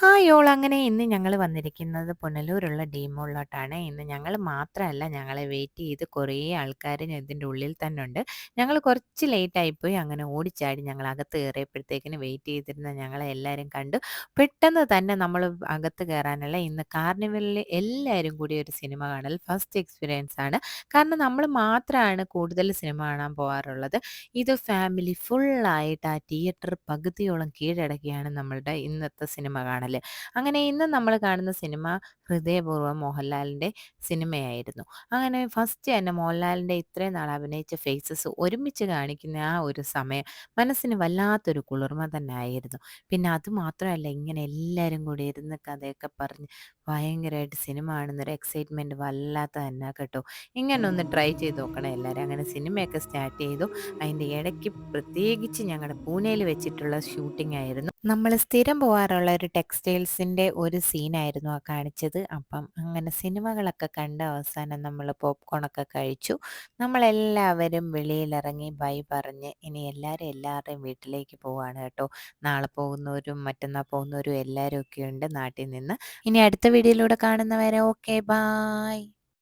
Hi all അങ്ങനെ ഇന്ന് ഞങ്ങൾ വന്നിരിക്കുന്നത് പുനലൂരുള്ള ഡി മോളിലോട്ടാണ്. ഇന്ന് ഞങ്ങൾ മാത്രമല്ല ഞങ്ങളെ വെയിറ്റ് ചെയ്ത് കുറേ ആൾക്കാർ ഇതിൻ്റെ ഉള്ളിൽ തന്നെ ഉണ്ട്. ഞങ്ങൾ കുറച്ച് ലേറ്റ് ആയിപ്പോയി. അങ്ങനെ ഓടിച്ചാടി ഞങ്ങൾ അകത്ത് കയറിയപ്പോഴത്തേക്കിന് വെയിറ്റ് ചെയ്തിരുന്ന ഞങ്ങളെ എല്ലാവരും കണ്ടു. പെട്ടെന്ന് തന്നെ നമ്മൾ അകത്ത് കയറാനുള്ള ഇന്ന് കാർണിവലിൽ എല്ലാവരും കൂടി ഒരു സിനിമ കാണൽ ഫസ്റ്റ് എക്സ്പീരിയൻസ് ആണ്. കാരണം നമ്മൾ മാത്രമാണ് കൂടുതൽ സിനിമ കാണാൻ പോകാറുള്ളത്. ഇത് ഫാമിലി ഫുള്ളായിട്ട് ആ തിയേറ്റർ പകുതിയോളം കീഴടക്കിയാണ് നമ്മളുടെ ഇന്നത്തെ സിനിമ കാണൽ. അങ്ങനെ ഇന്ന് നമ്മൾ കാണുന്ന സിനിമ ഹൃദയപൂർവ്വം മോഹൻലാലിൻ്റെ സിനിമയായിരുന്നു. അങ്ങനെ ഫസ്റ്റ് തന്നെ മോഹൻലാലിൻ്റെ ഇത്രയും നാൾ അഭിനയിച്ച ഫേസസ് ഒരുമിച്ച് കാണിക്കുന്ന ആ ഒരു സമയം മനസ്സിന് വല്ലാത്തൊരു കുളിർമ തന്നെ ആയിരുന്നു. പിന്നെ അതുമാത്രമല്ല, ഇങ്ങനെ എല്ലാവരും കൂടി ഇരുന്ന് കഥയൊക്കെ പറഞ്ഞ് ഭയങ്കരമായിട്ട് സിനിമ കാണുന്നൊരു എക്സൈറ്റ്മെൻറ്റ് വല്ലാത്ത തന്നെ കേട്ടോ. ഇങ്ങനെ ഒന്ന് ട്രൈ ചെയ്ത് നോക്കണം എല്ലാവരും. അങ്ങനെ സിനിമയൊക്കെ സ്റ്റാർട്ട് ചെയ്തു. അതിൻ്റെ ഇടയ്ക്ക് പ്രത്യേകിച്ച് ഞങ്ങളുടെ പൂനെയിൽ വെച്ചിട്ടുള്ള ഷൂട്ടിംഗ് ആയിരുന്നു. നമ്മൾ സ്ഥിരം പോകാറുള്ള ഒരു ടെക്സ്റ്റൈൽസിൻ്റെ ഒരു സീനായിരുന്നു ആ കാണിച്ചത്. അപ്പം അങ്ങനെ സിനിമകളൊക്കെ കണ്ട് അവസാനം നമ്മൾ പോപ്കോണൊക്കെ കഴിച്ചു. നമ്മളെല്ലാവരും വെളിയിലിറങ്ങി ബൈ പറഞ്ഞ് ഇനി എല്ലാവരുടെയും വീട്ടിലേക്ക് പോവാണ് കേട്ടോ. നാളെ പോകുന്നവരും മറ്റന്നാൾ പോകുന്നവരും എല്ലാവരും ഒക്കെ ഉണ്ട് നാട്ടിൽ നിന്ന്. ഇനി അടുത്ത വീഡിയോയിലൂടെ കാണുന്നവരെ ഓക്കെ ബായ്.